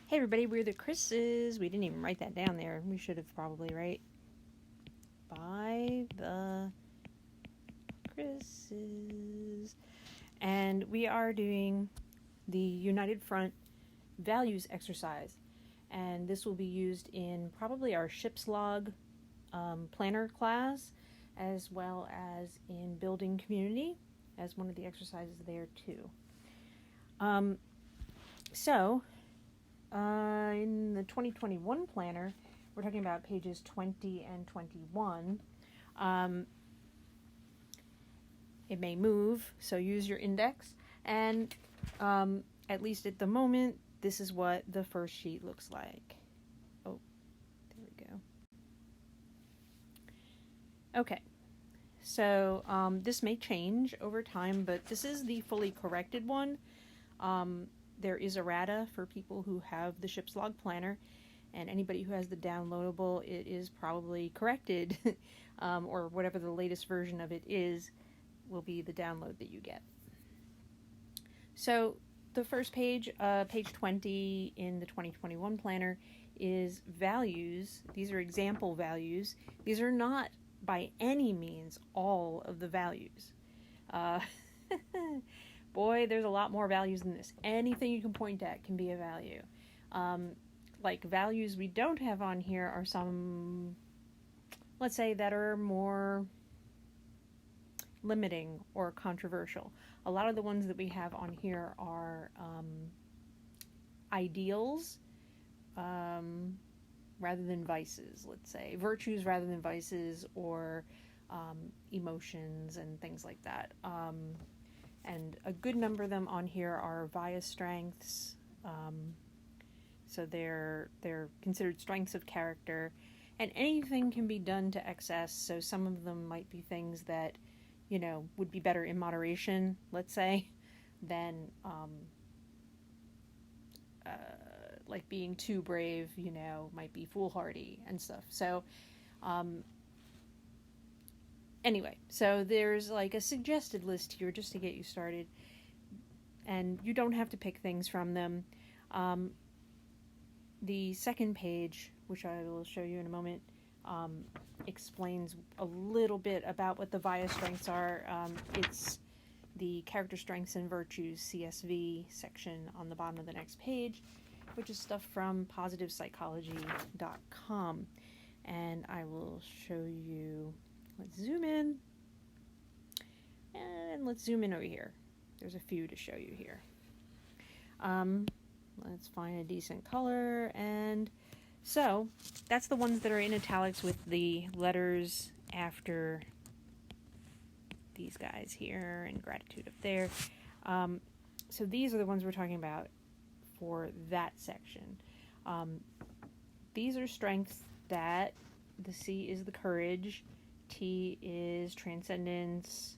Hey everybody, we're the Chris's. We didn't even write that down there. We should have probably, right? By the Chris's. And we are doing the United Front values exercise. And this will be used in probably our ship's log planner class, as well as in building community, as one of the exercises there too. In the 2021 planner, we're talking about pages 20 and 21. It may move, so use your index. And at least at the moment, this is what the first sheet looks like. Oh, there we go. Okay, so this may change over time, but this is the fully corrected one. There is errata for people who have the ship's log planner, and anybody who has the downloadable, it is probably corrected, or whatever the latest version of it is, will be the download that you get. So the first page, page 20 in the 2021 planner, is values. These are example values. These are not by any means all of the values. Boy, there's a lot more values than this. Anything you can point at can be a value. Like values we don't have on here are some, let's say, that are more limiting or controversial. A lot of the ones that we have on here are ideals rather than vices, let's say. Virtues rather than vices, or emotions and things like that. And a good number of them on here are via strengths. So they're considered strengths of character. And anything can be done to excess. So some of them might be things that, would be better in moderation, let's say, than like being too brave, might be foolhardy and stuff. So anyway, so there's like a suggested list here just to get you started. And you don't have to pick things from them. The second page, which I will show you in a moment, explains a little bit about what the VIA strengths are. It's the character strengths and virtues CSV section on the bottom of the next page, which is stuff from positivepsychology.com. And I will show you. Let's zoom in. And let's zoom in over here. There's a few to show you here. Let's find a decent color. And so that's the ones that are in italics with the letters after these guys here and gratitude up there. So these are the ones we're talking about for that section. These are strengths that the C is the courage, T is transcendence,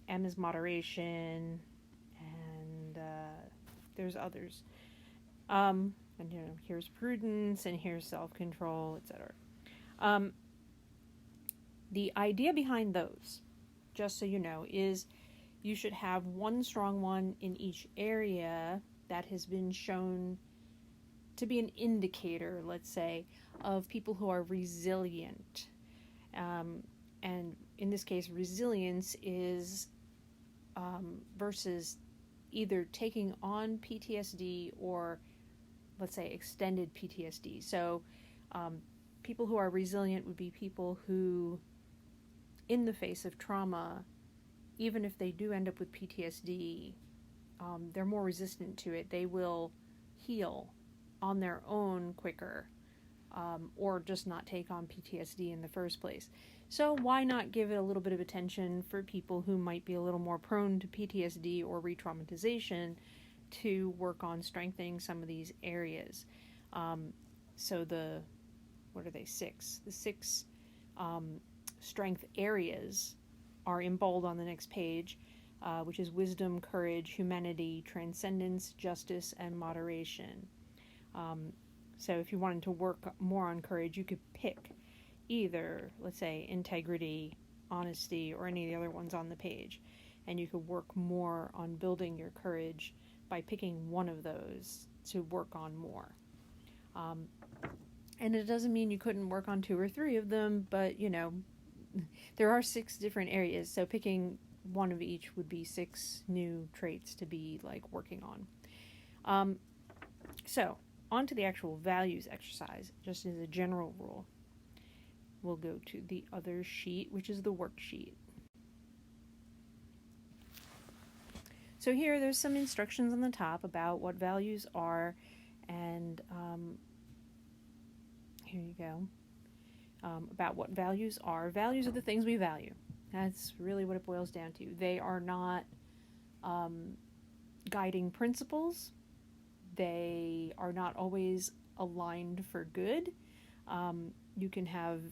M is moderation, and there's others. And here's prudence, and here's self-control, etc. The idea behind those, just so you know, is you should have one strong one in each area that has been shown to be an indicator, let's say, of people who are resilient. And in this case, resilience is versus either taking on PTSD or, let's say, extended PTSD. So people who are resilient would be people who, in the face of trauma, even if they do end up with PTSD, they're more resistant to it. They will heal on their own quicker, or just not take on PTSD in the first place. So why not give it a little bit of attention for people who might be a little more prone to PTSD or re-traumatization to work on strengthening some of these areas. So the 6? The 6 strength areas are in bold on the next page, which is wisdom, courage, humanity, transcendence, justice, and moderation. So if you wanted to work more on courage, you could pick either, let's say, integrity, honesty, or any of the other ones on the page. And you could work more on building your courage by picking one of those to work on more. And it doesn't mean you couldn't work on 2 or 3 of them, but there are 6 different areas, so picking one of each would be 6 new traits to be working on. So on to the actual values exercise, just as a general rule. We'll go to the other sheet, which is the worksheet. So here there's some instructions on the top about what values are, and here you go. About what values are. Values are the things we value. That's really what it boils down to. They are not guiding principles. They are not always aligned for good. You can have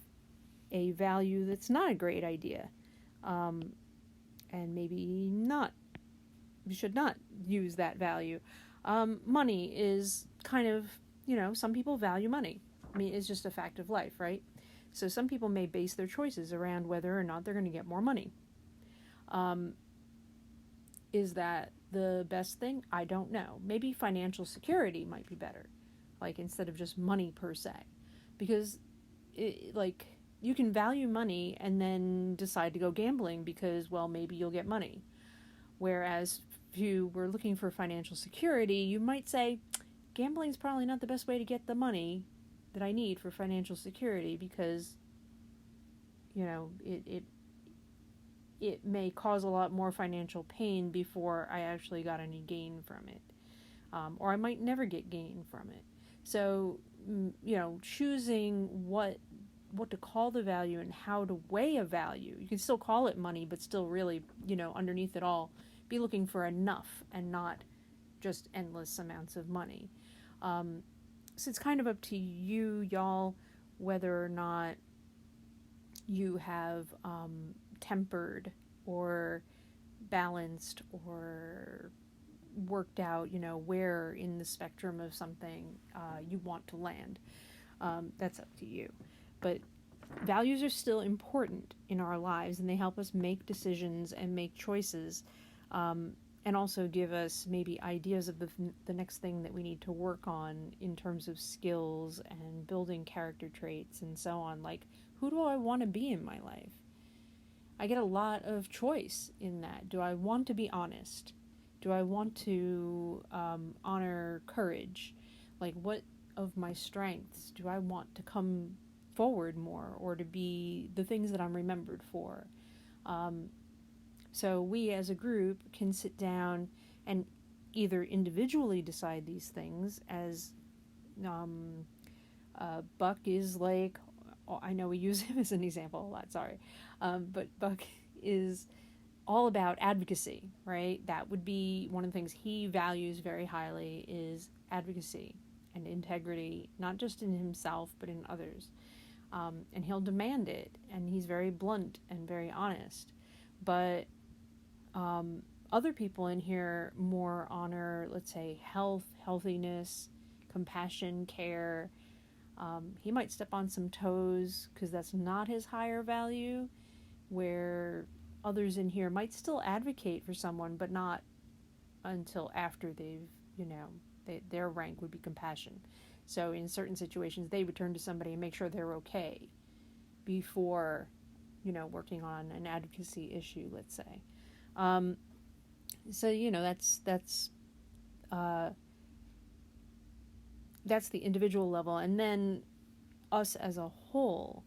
a value that's not a great idea, and maybe not. You should not use that value. Money is kind of, some people value money. I mean, it's just a fact of life, right? So some people may base their choices around whether or not they're going to get more money. Is that the best thing? I don't know. Maybe financial security might be better, instead of just money per se. Because, you can value money and then decide to go gambling because, well, maybe you'll get money. Whereas if you were looking for financial security, you might say, gambling's probably not the best way to get the money that I need for financial security because, it may cause a lot more financial pain before I actually got any gain from it. Or I might never get gain from it. So, choosing what to call the value and how to weigh a value. You can still call it money, but still really, underneath it all, be looking for enough and not just endless amounts of money. So it's kind of up to you, y'all, whether or not you have tempered or balanced or worked out, where in the spectrum of something you want to land. That's up to you. But values are still important in our lives, and they help us make decisions and make choices, and also give us maybe ideas of the next thing that we need to work on in terms of skills and building character traits and so on. Who do I want to be in my life? I get a lot of choice in that. Do I want to be honest? Do I want to honor courage? What of my strengths do I want to come forward more, or to be the things that I'm remembered for? So we as a group can sit down and either individually decide these things, as Buck is I know we use him as an example a lot, sorry. But Buck is all about advocacy, right? That would be one of the things he values very highly, is advocacy and integrity, not just in himself, but in others. And he'll demand it, and he's very blunt and very honest. But other people in here more honor, let's say, healthiness, compassion, care. He might step on some toes because that's not his higher value, where others in here might still advocate for someone, but not until after they've, their rank would be compassion. So in certain situations, they would turn to somebody and make sure they're okay before, working on an advocacy issue, let's say. So, that's the individual level. And then us as a whole,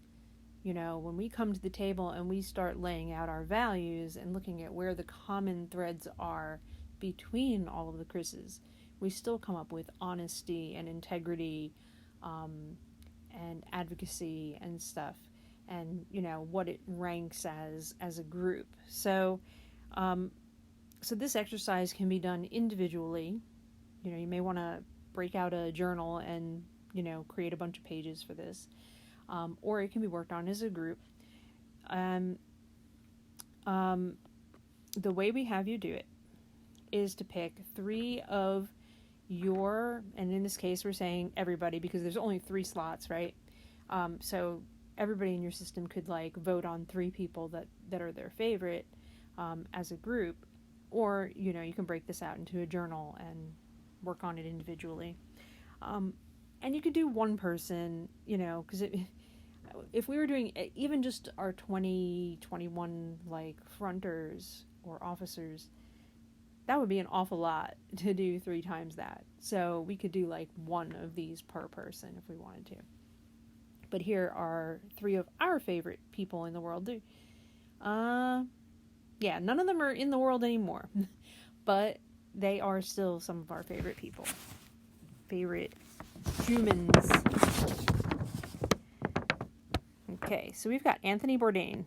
when we come to the table and we start laying out our values and looking at where the common threads are between all of the Chris's, we still come up with honesty and integrity, and advocacy and stuff, and what it ranks as a group. So so this exercise can be done individually. You may want to break out a journal and create a bunch of pages for this, or it can be worked on as a group. The way we have you do it is to pick 3 of your, and in this case we're saying everybody because there's only 3 slots, right? So everybody in your system could vote on 3 people that are their favorite as a group, or, you know, you can break this out into a journal and work on it individually. And you could do one person, you know, because if we were doing even just our 2021 like fronters or officers, that would be an awful lot to do 3 times that. So we could do like one of these per person if we wanted to. But here are 3 of our favorite people in the world. Yeah, none of them are in the world anymore, but they are still some of our favorite people. Favorite humans. Okay, so we've got Anthony Bourdain.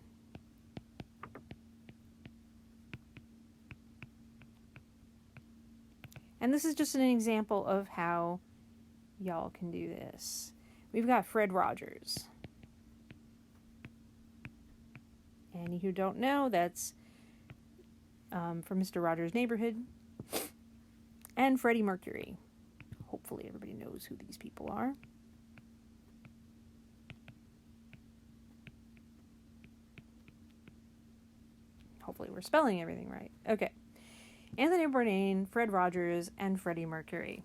And this is just an example of how y'all can do this. We've got Fred Rogers. Any who don't know, that's from Mr. Rogers' Neighborhood. And Freddie Mercury. Hopefully everybody knows who these people are. Hopefully we're spelling everything right. Okay. Anthony Bourdain, Fred Rogers, and Freddie Mercury.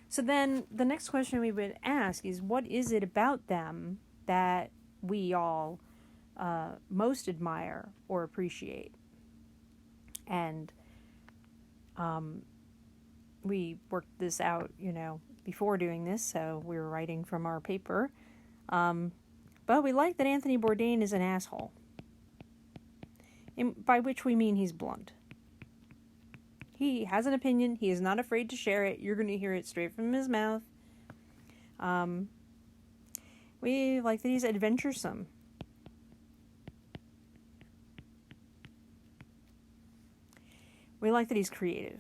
So then the next question we would ask is, what is it about them that we all most admire or appreciate? And we worked this out, you know, before doing this, so we were writing from our paper. But we like that Anthony Bourdain is an asshole. By which we mean he's blunt. He has an opinion. He is not afraid to share it. You're going to hear it straight from his mouth. We like that he's adventuresome. We like that he's creative.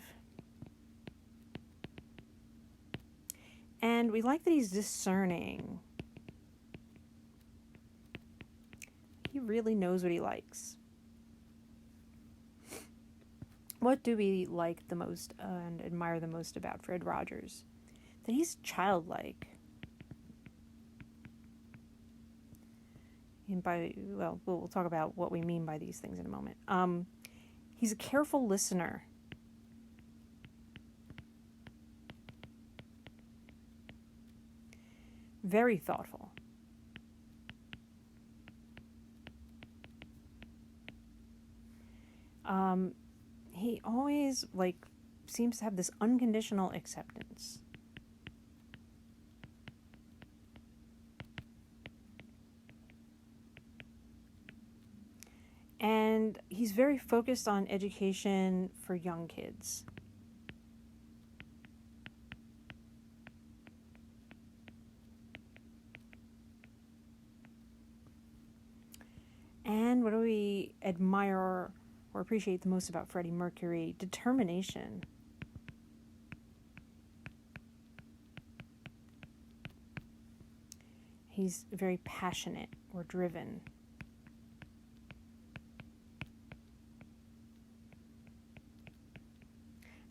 And we like that he's discerning. He really knows what he likes. What do we like the most and admire the most about Fred Rogers? That he's childlike. And we'll talk about what we mean by these things in a moment. He's a careful listener. Very thoughtful. He always, seems to have this unconditional acceptance. And he's very focused on education for young kids. And what do we admire or appreciate the most about Freddie Mercury? Determination. He's very passionate or driven.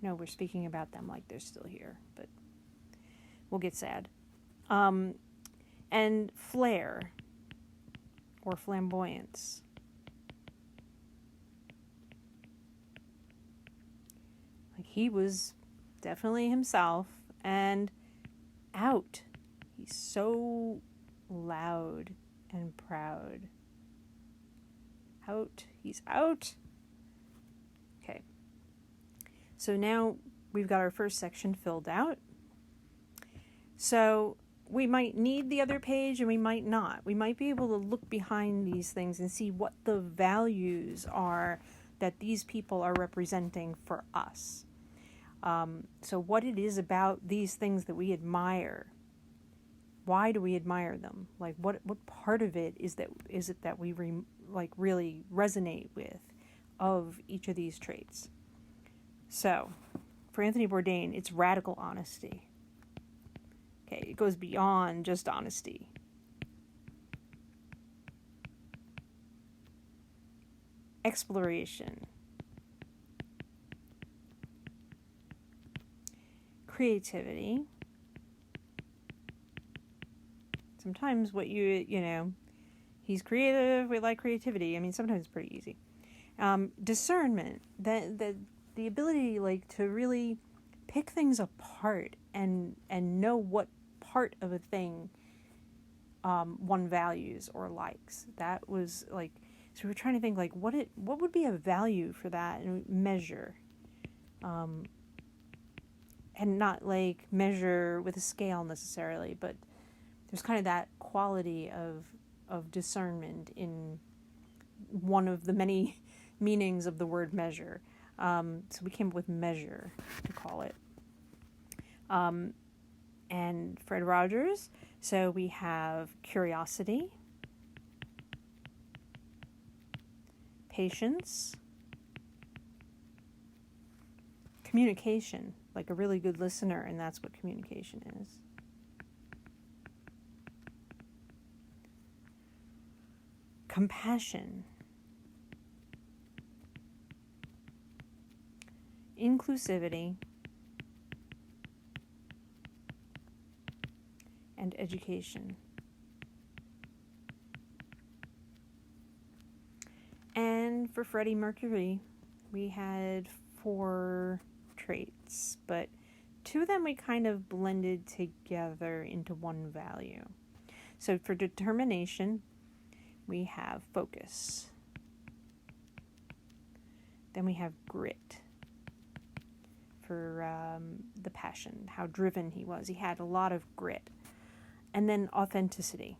No, we're speaking about them like they're still here, but we'll get sad. And flair or flamboyance. He was definitely himself and out. He's so loud and proud. Out. He's out. Okay. So now we've got our first section filled out. So we might need the other page and we might not. We might be able to look behind these things and see what the values are that these people are representing for us. So what it is about these things that we admire. Why do we admire them? What part of it is it that we really resonate with of each of these traits? So, for Anthony Bourdain, it's radical honesty. Okay, it goes beyond just honesty. Exploration. Creativity. Sometimes he's creative, we like creativity. I mean, sometimes it's pretty easy. Discernment. That the ability like to really pick things apart and know what part of a thing one values or likes. That was like, so we were trying to think like what would be a value for that and measure, and not like measure with a scale necessarily, but there's kind of that quality of discernment in one of the many meanings of the word measure. So we came up with measure to call it. And Fred Rogers. So we have curiosity, patience, communication, like a really good listener, and that's what communication is. Compassion, inclusivity, and education. And for Freddie Mercury, we had 4 traits, but 2 of them we kind of blended together into one value. So for determination, we have focus. Then we have grit for the passion, how driven he was. He had a lot of grit. And then authenticity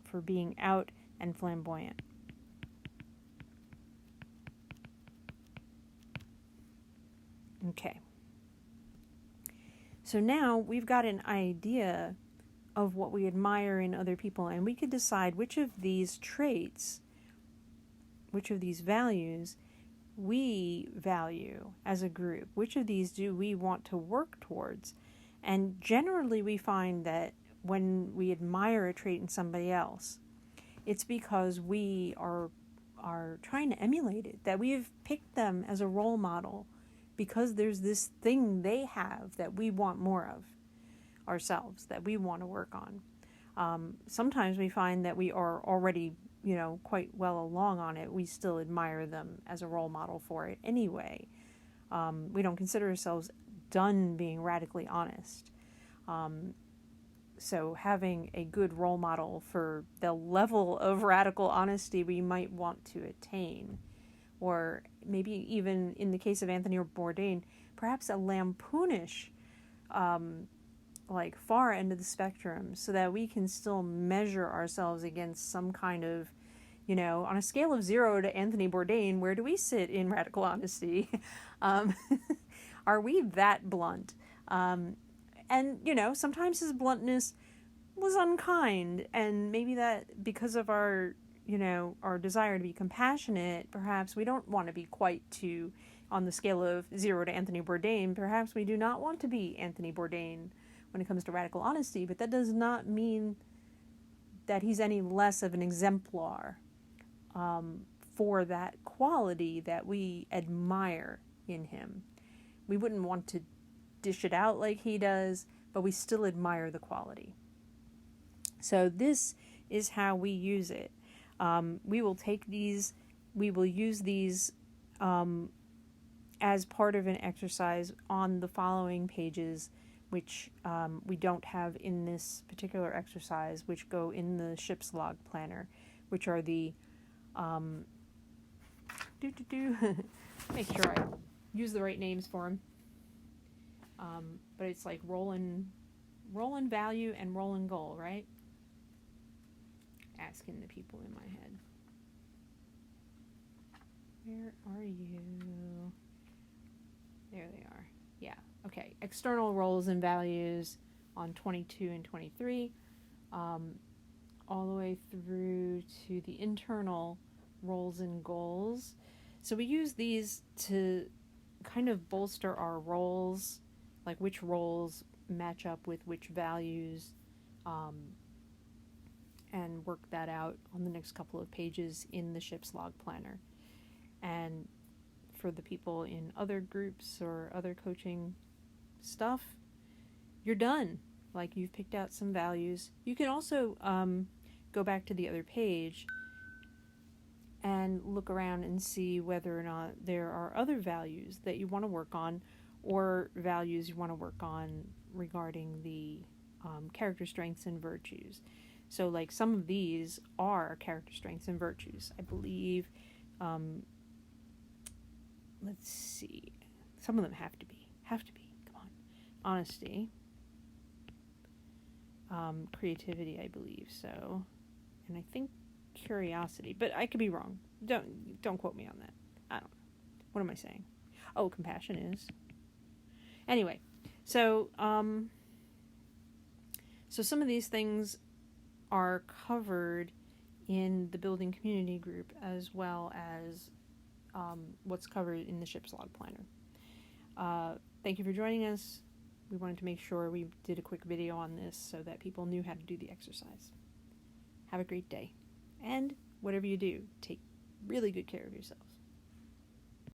for being out and flamboyant. Okay. So now we've got an idea of what we admire in other people, and we could decide which of these traits, which of these values we value as a group. Which of these do we want to work towards? And generally we find that when we admire a trait in somebody else, it's because we are trying to emulate it, that we've picked them as a role model because there's this thing they have that we want more of ourselves, that we want to work on. Sometimes we find that we are already, quite well along on it. We still admire them as a role model for it anyway. We don't consider ourselves done being radically honest. So having a good role model for the level of radical honesty we might want to attain, or maybe even in the case of Anthony Bourdain, perhaps a lampoonish, like far end of the spectrum, so that we can still measure ourselves against some kind of, on a scale of 0 to Anthony Bourdain, where do we sit in radical honesty? Are we that blunt? And, sometimes his bluntness was unkind, and maybe that because of our, our desire to be compassionate, perhaps we don't want to be quite too, on the scale of 0 to Anthony Bourdain, perhaps we do not want to be Anthony Bourdain when it comes to radical honesty, but that does not mean that he's any less of an exemplar for that quality that we admire in him. We wouldn't want to dish it out like he does, but we still admire the quality. So this is how we use it. We will take these, we will use these as part of an exercise on the following pages, which we don't have in this particular exercise, which go in the ship's log planner, which are the make sure I use the right names for them. But it's like roll and value and roll and goal, right? Asking the people in my head. Where are you? There they are. Yeah. Okay. External roles and values on 22 and 23, all the way through to the internal roles and goals. So we use these to kind of bolster our roles, like which roles match up with which values, and work that out on the next couple of pages in the ship's log planner. And for the people in other groups or other coaching stuff, you're done. Like, you've picked out some values. You can also go back to the other page and look around and see whether or not there are other values that you want to work on, or values you want to work on regarding the character strengths and virtues. So, like, some of these are character strengths and virtues. I believe, let's see, some of them have to be. Come on. Honesty. Creativity, I believe so. And I think curiosity, but I could be wrong. Don't quote me on that. I don't know. What am I saying? Oh, compassion is. Anyway, so some of these things are covered in the building community group, as well as what's covered in the ship's log planner. Thank you for joining us. We wanted to make sure we did a quick video on this so that people knew how to do the exercise. Have a great day. And whatever you do, take really good care of yourselves.